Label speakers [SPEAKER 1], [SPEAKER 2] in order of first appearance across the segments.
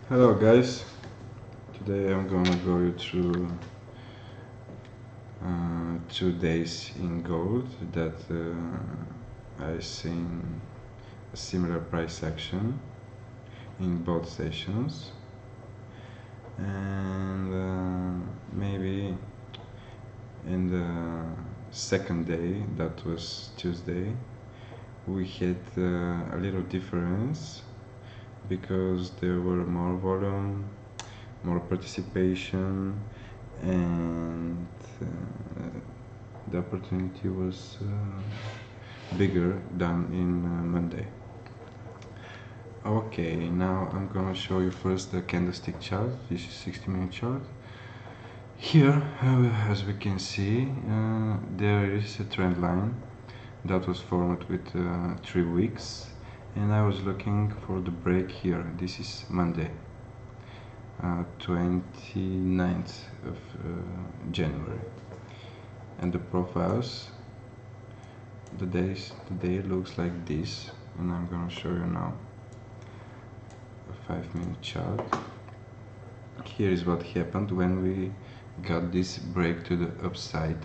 [SPEAKER 1] Hello guys, today I'm gonna go you through 2 days in gold that I seen a similar price action in both sessions, and maybe in the second day, that was Tuesday, we had a little difference because there were more volume, more participation, and the opportunity was bigger than in Monday. Okay, now I'm gonna show you first the candlestick chart. This is 60-minute chart. Here, as we can see, there is a trend line that was formed with 3 weeks, and I was looking for the break here. This is Monday, 29th of January, and the profiles, the day looks like this, and I'm gonna show you now a 5-minute chart. Here is what happened when we got this break to the upside.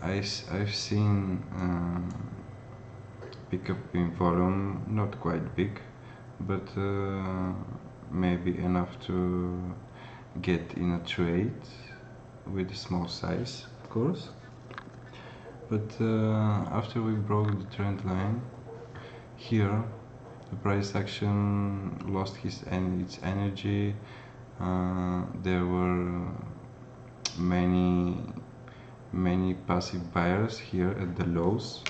[SPEAKER 1] I've seen pickup in volume, not quite big, but maybe enough to get in a trade with a small size, of course. But after we broke the trend line, here the price action lost its energy. There were many passive buyers here at the lows.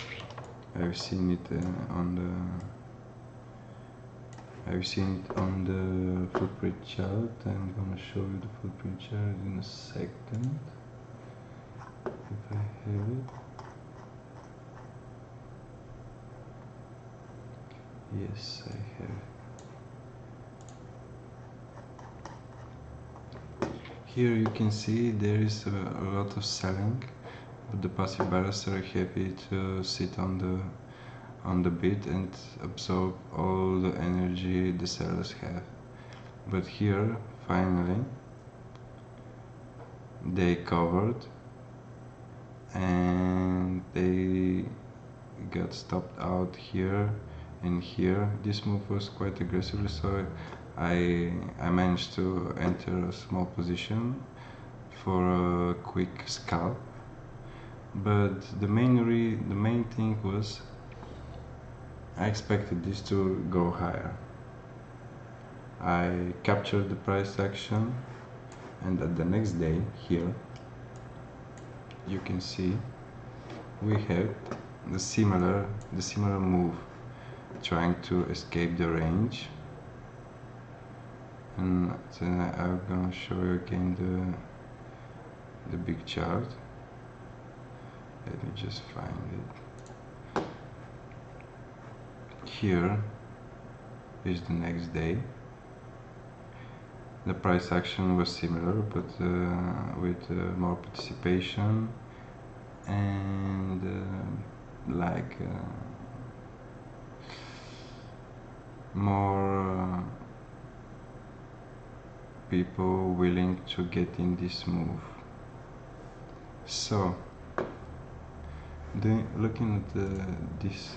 [SPEAKER 1] I've seen it on the footprint chart. I'm gonna show you the footprint chart in a second if I have it. Yes, I have. Here you can see there is a lot of selling, but the passive buyers are happy to sit on the bid and absorb all the energy the sellers have. But here, finally, they covered and they got stopped out here and here. This move was quite aggressive, so I managed to enter a small position for a quick scalp. But the main thing was I expected this to go higher. I captured the price action, and at the next day here you can see we had the similar move, trying to escape the range. And then I'm gonna show you again the big chart. Let me just find it. Here is the next day. The price action was similar, but with more participation and more people willing to get in this move. So looking at this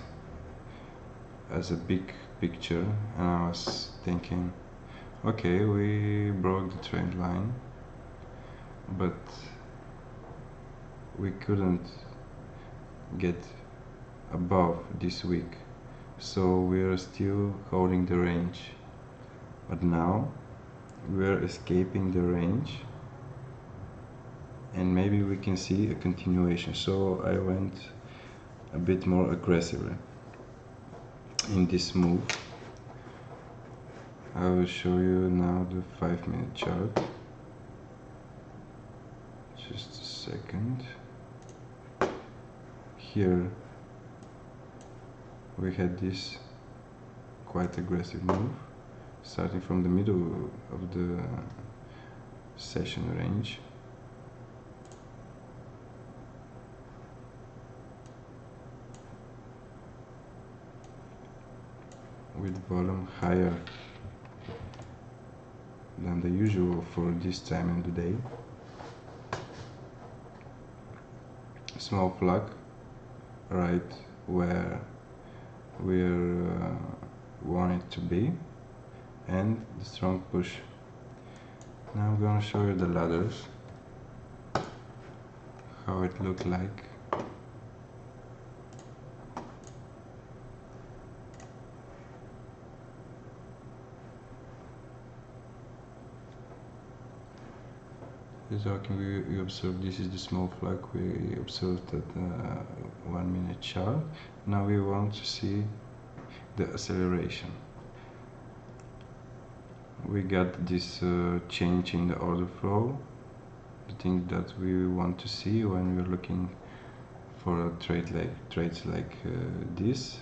[SPEAKER 1] as a big picture, and I was thinking, okay, we broke the trend line, but we couldn't get above this week, so we are still holding the range. But now we are escaping the range, and maybe we can see a continuation. So I went a bit more aggressively in this move. I will show you now the 5-minute chart. Just a second. Here we had this quite aggressive move, starting from the middle of the session range. With volume higher than the usual for this time in the day. Small flag right where we want it to be, and the strong push. Now I'm gonna show you the ladders, how it looked like. So we observe this is the small flag we observed at 1 minute chart. Now we want to see the acceleration. We got this change in the order flow, the thing that we want to see when we're looking for a trades like this.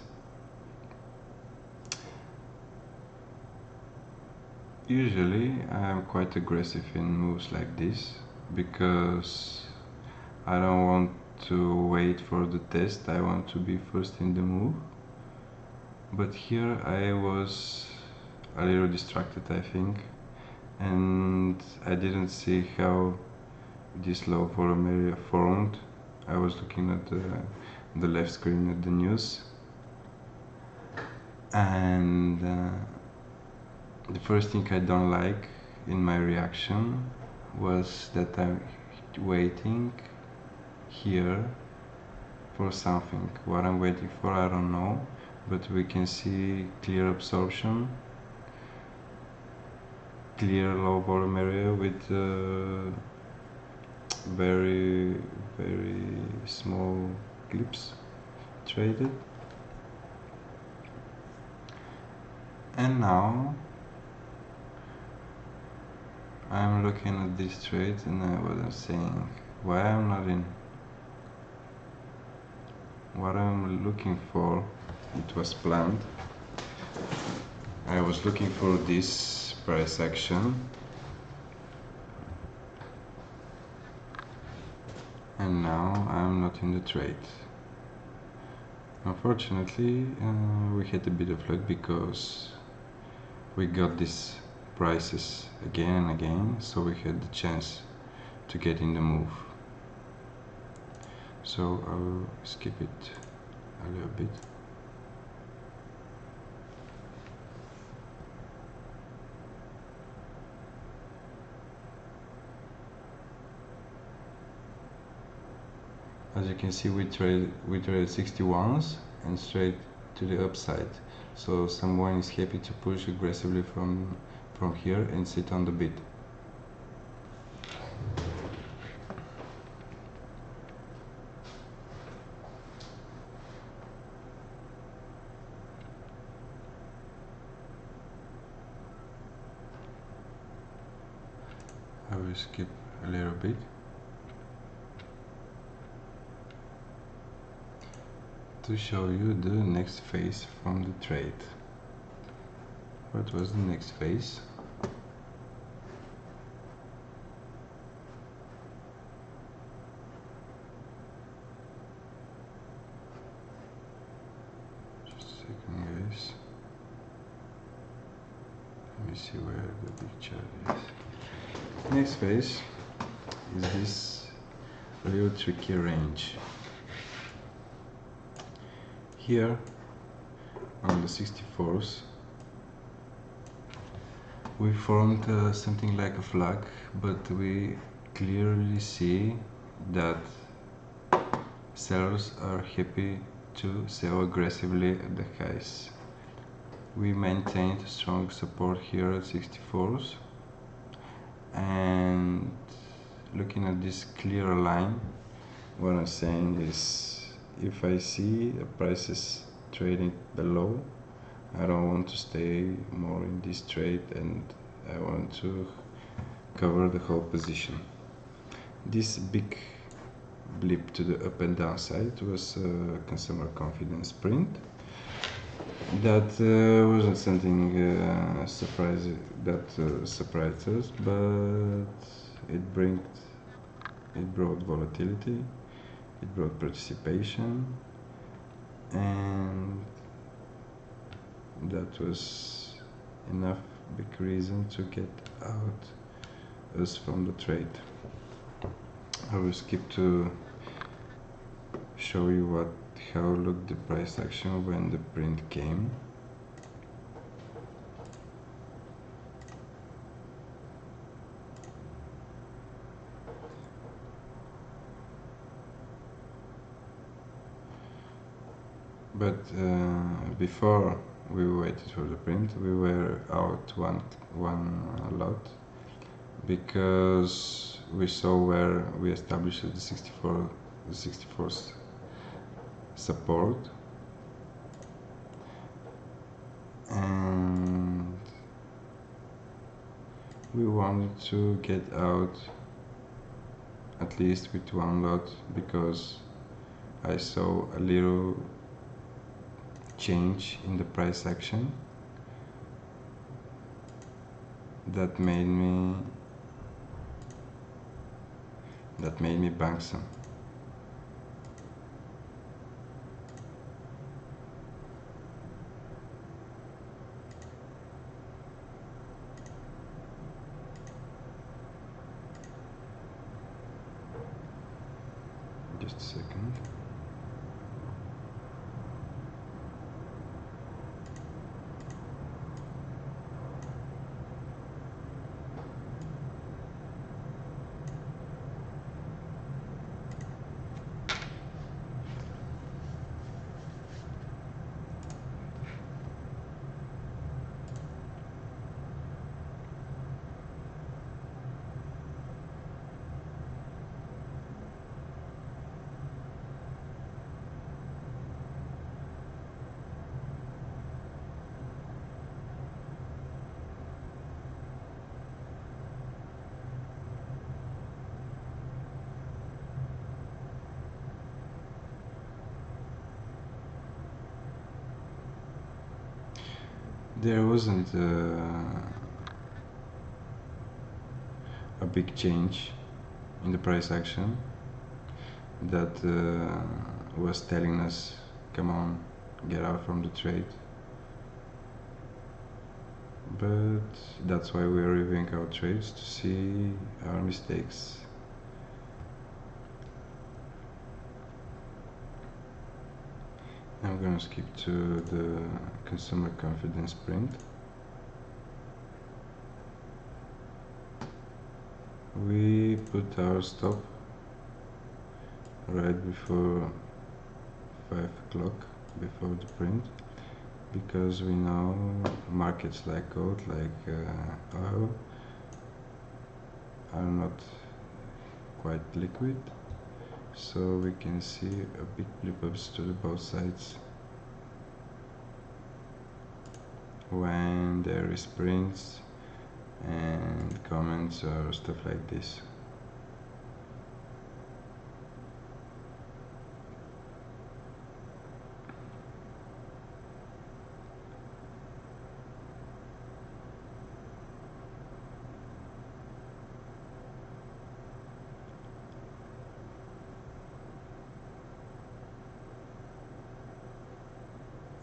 [SPEAKER 1] Usually I'm quite aggressive in moves like this because I don't want to wait for the test, I want to be first in the move. But here I was a little distracted, I think, and I didn't see how this low volume area formed. I was looking at the left screen at the news, and the first thing I don't like in my reaction was that I'm waiting here for something. What I'm waiting for, I don't know, but we can see clear absorption, clear low volume area with very small clips traded. And now I'm looking at this trade and what I'm saying, why I'm not in. What I'm looking for, it was planned. I was looking for this price action, and now I'm not in the trade. Unfortunately, we had a bit of luck because we got these prices again and again, so we had the chance to get in the move. So I'll skip it a little bit. As you can see, we traded 61s and straight to the upside. So someone is happy to push aggressively from here and sit on the bid. I will skip a little bit. To show you the next phase from the trade. What was the next phase? Just a second, guys. Let me see where the big chart is. Next phase is this little tricky range. Here on the 64s we formed something like a flag, but we clearly see that sellers are happy to sell aggressively at the highs. We maintained strong support here at 64s, and looking at this clear line, what I'm saying is, if I see the prices trading below, I don't want to stay more in this trade and I want to cover the whole position. This big blip to the up and down side was a consumer confidence print. That wasn't something surprising that surprised us, but it brought volatility, it brought participation, and that was enough big reason to get out us from the trade. I will skip to show you how looked the price action when the print came. But before we waited for the print, we were out one lot because we saw where we established the 64th support, and we wanted to get out at least with one lot because I saw a little change in the price action that made me bank some. Just a second. There wasn't a big change in the price action that was telling us, come on, get out from the trade. But that's why we're reviewing our trades, to see our mistakes. I'm gonna skip to the consumer confidence print. We put our stop right before 5 o'clock, before the print, because we know markets like gold, like oil, are not quite liquid, so we can see a big blip ups to the both sides when there is prints and comments or stuff like this.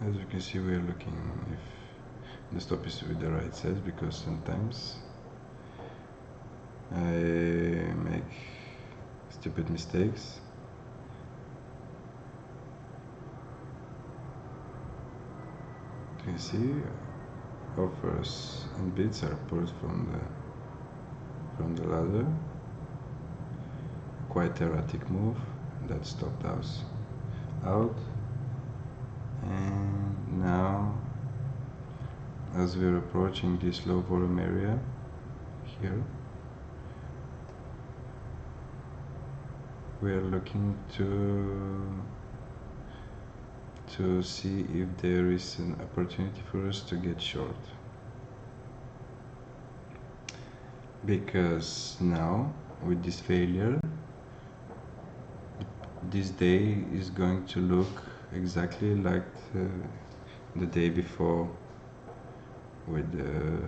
[SPEAKER 1] As you can see, we are looking if the stop is with the right size, because sometimes I make stupid mistakes. You can see offers and bids are pulled from the ladder. Quite erratic move. That stopped us out. And now, as we're approaching this low volume area here, we are looking to see if there is an opportunity for us to get short, because now with this failure, this day is going to look exactly like the day before, with the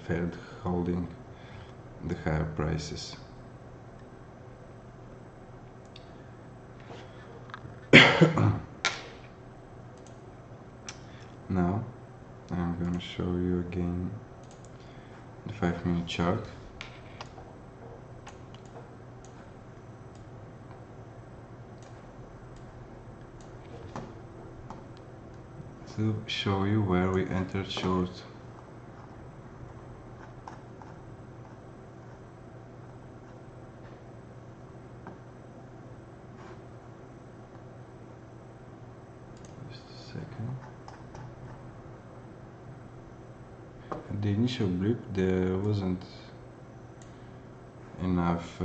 [SPEAKER 1] failed holding the higher prices. Now I'm gonna show you again the 5-minute chart. To show you where we entered short. Just a second. At the initial blip there wasn't enough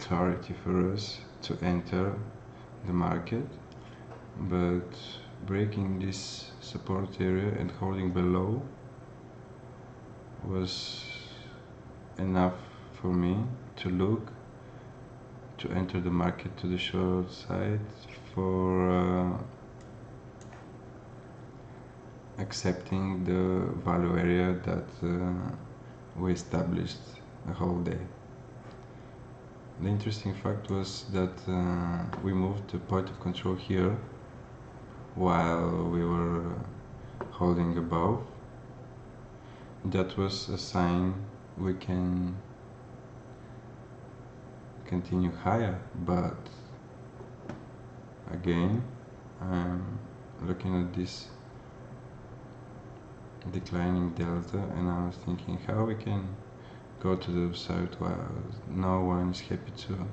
[SPEAKER 1] clarity for us to enter the market, but breaking this support area and holding below was enough for me to look to enter the market to the short side for accepting the value area that we established the whole day. The interesting fact was that we moved the point of control here while we were holding above. That was a sign we can continue higher, but again I'm looking at this declining delta and I was thinking how we can go to the upside while no one is happy to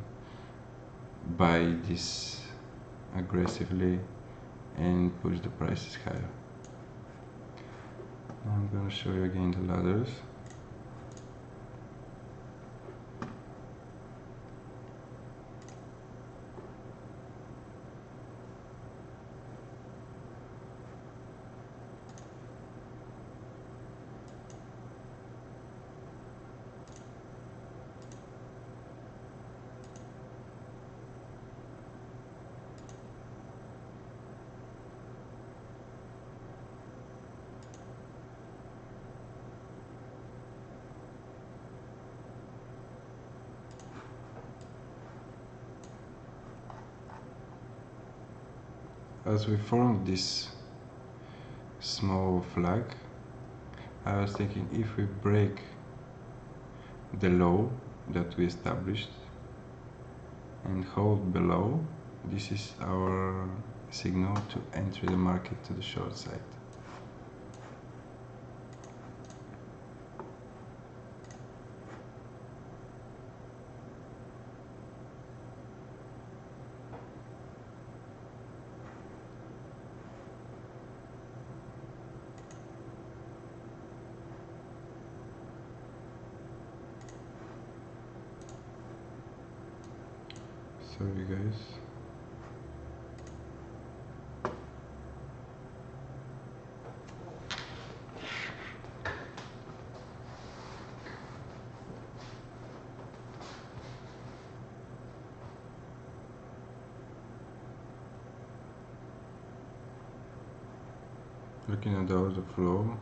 [SPEAKER 1] buy this aggressively and push the prices higher. Now I'm going to show you again the ladders. As we formed this small flag, I was thinking if we break the low that we established and hold below, this is our signal to enter the market to the short side. Sorry guys. Looking at the order flow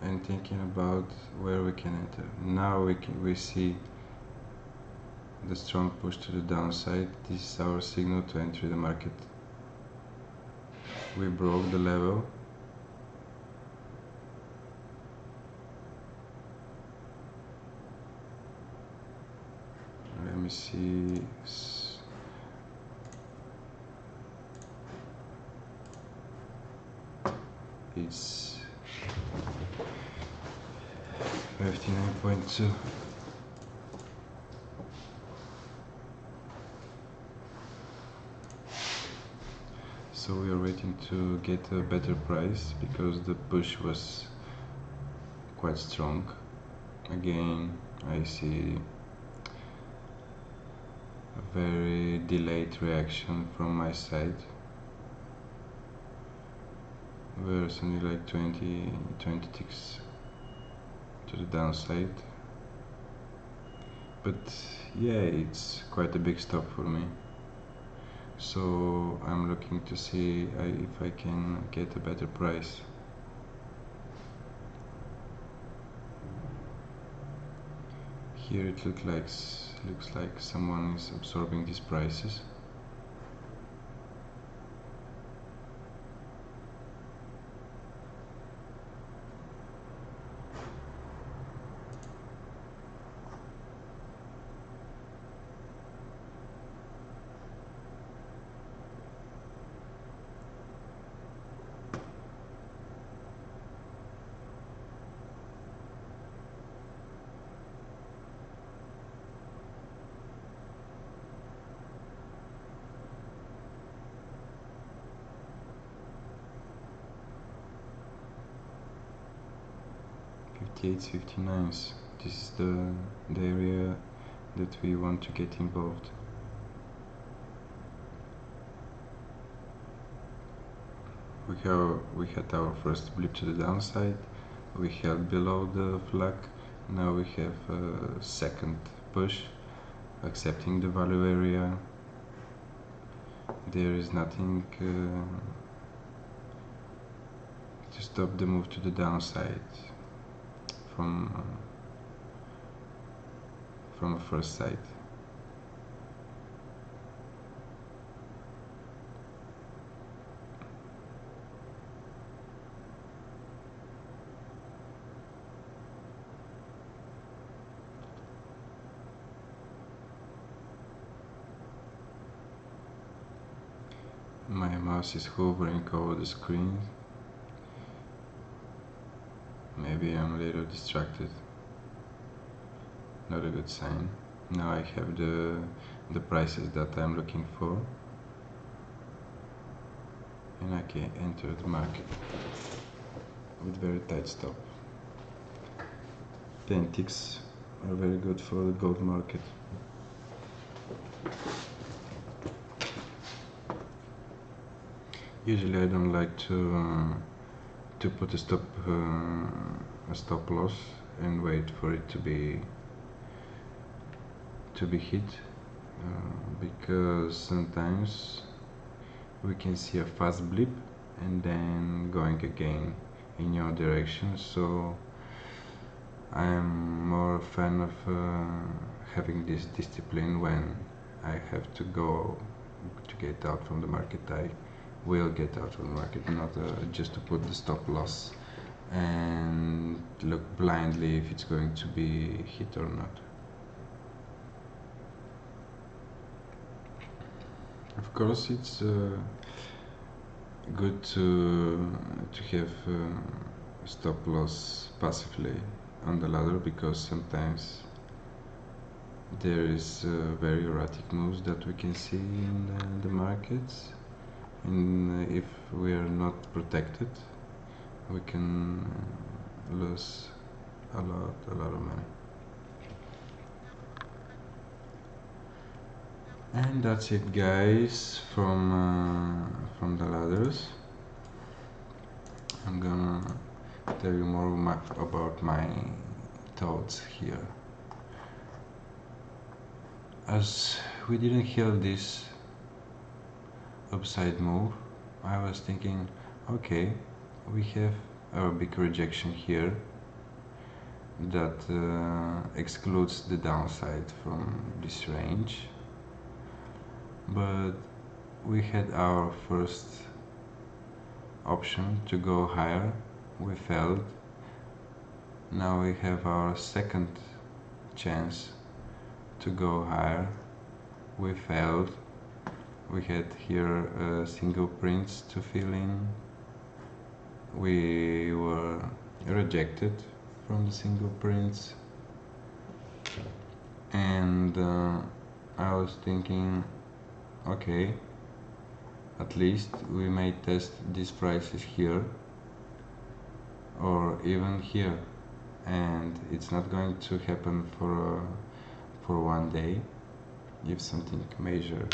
[SPEAKER 1] and thinking about where we can enter. Now we see the strong push to the downside. This is our signal to enter the market. We broke the level. Let me see. It's 59.2. So we are waiting to get a better price because the push was quite strong. Again, I see a very delayed reaction from my side. We're something like 20 ticks to the downside. But yeah, it's quite a big stop for me. So I'm looking to see if I can get a better price. Here it looks like someone is absorbing these prices. 58s, 59s. This is the area that we want to get involved. We had our first blip to the downside. We held below the flag. Now we have a second push, accepting the value area. There is nothing to stop the move to the downside from a first sight. My mouse is hovering over the screen. Maybe I'm a little distracted. Not a good sign. Now I have the prices that I'm looking for, and I can enter the market with very tight stop. 10 ticks are very good for the gold market. Usually I don't like to put a stop loss and wait for it to be hit, because sometimes we can see a fast blip and then going again in your direction. So I'm more a fan of having this discipline. When I have to go to get out from the market, I will get out from the market, not just to put the stop loss and look blindly if it's going to be hit or not. Of course, it's good to have stop loss passively on the ladder, because sometimes there is very erratic moves that we can see in the markets, and if we are not protected, we can lose a lot of money. And that's it, guys, from the ladders. I'm gonna tell you more about my thoughts here. As we didn't hold this upside move, I was thinking, okay, we have our big rejection here that excludes the downside from this range, but we had our first option to go higher. We failed. Now we have our second chance to go higher. We failed. We had here single prints to fill in. We were rejected from the single prints, and I was thinking, okay, at least we may test these prices here or even here, and it's not going to happen for one day if something major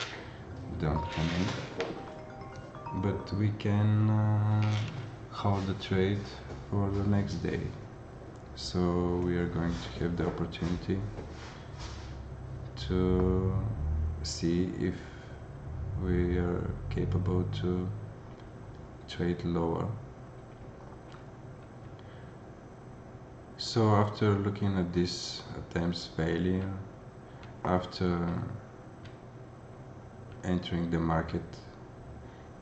[SPEAKER 1] don't come in, but we can hold the trade for the next day. So we are going to have the opportunity to see if we are capable to trade lower. So after looking at this attempts failure, after entering the market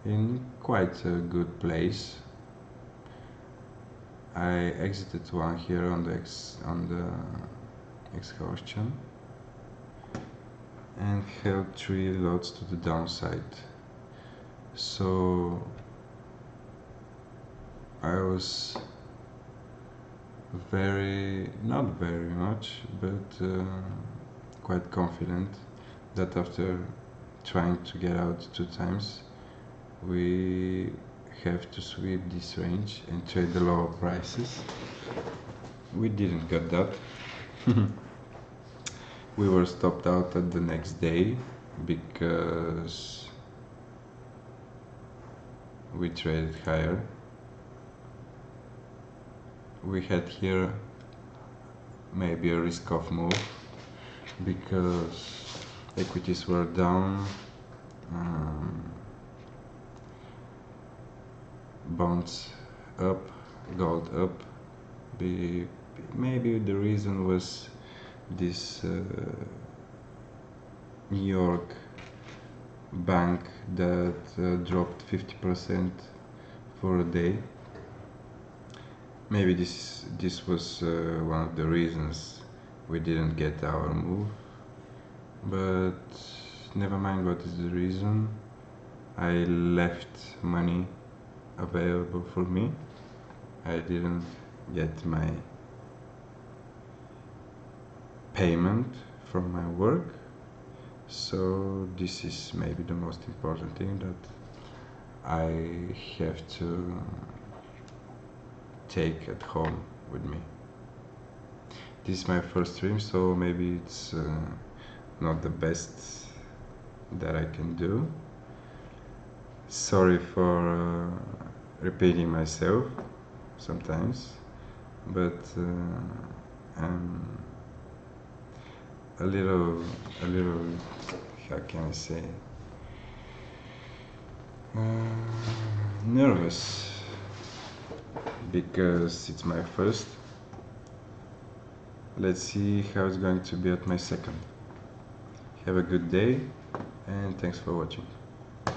[SPEAKER 1] in quite a good place, I exited one here on the exhaustion and held 3 lots to the downside. So I was not very much, but quite confident that after trying to get out 2 times, we have to sweep this range and trade the lower prices. we didn't get that. We were stopped out at the next day because we traded higher. We had here maybe a risk-off move because equities were down, bonds up, gold up. Maybe the reason was this New York bank that dropped 50% for a day. Maybe this was one of the reasons we didn't get our move, but never mind what is the reason. I left money available for me. I didn't get my payment from my work, so this is maybe the most important thing that I have to take at home with me. This is my first stream, so maybe it's not the best that I can do. Sorry for repeating myself sometimes, but I'm a little, how can I say, nervous because it's my first. Let's see how it's going to be at my second. Have a good day and thanks for watching.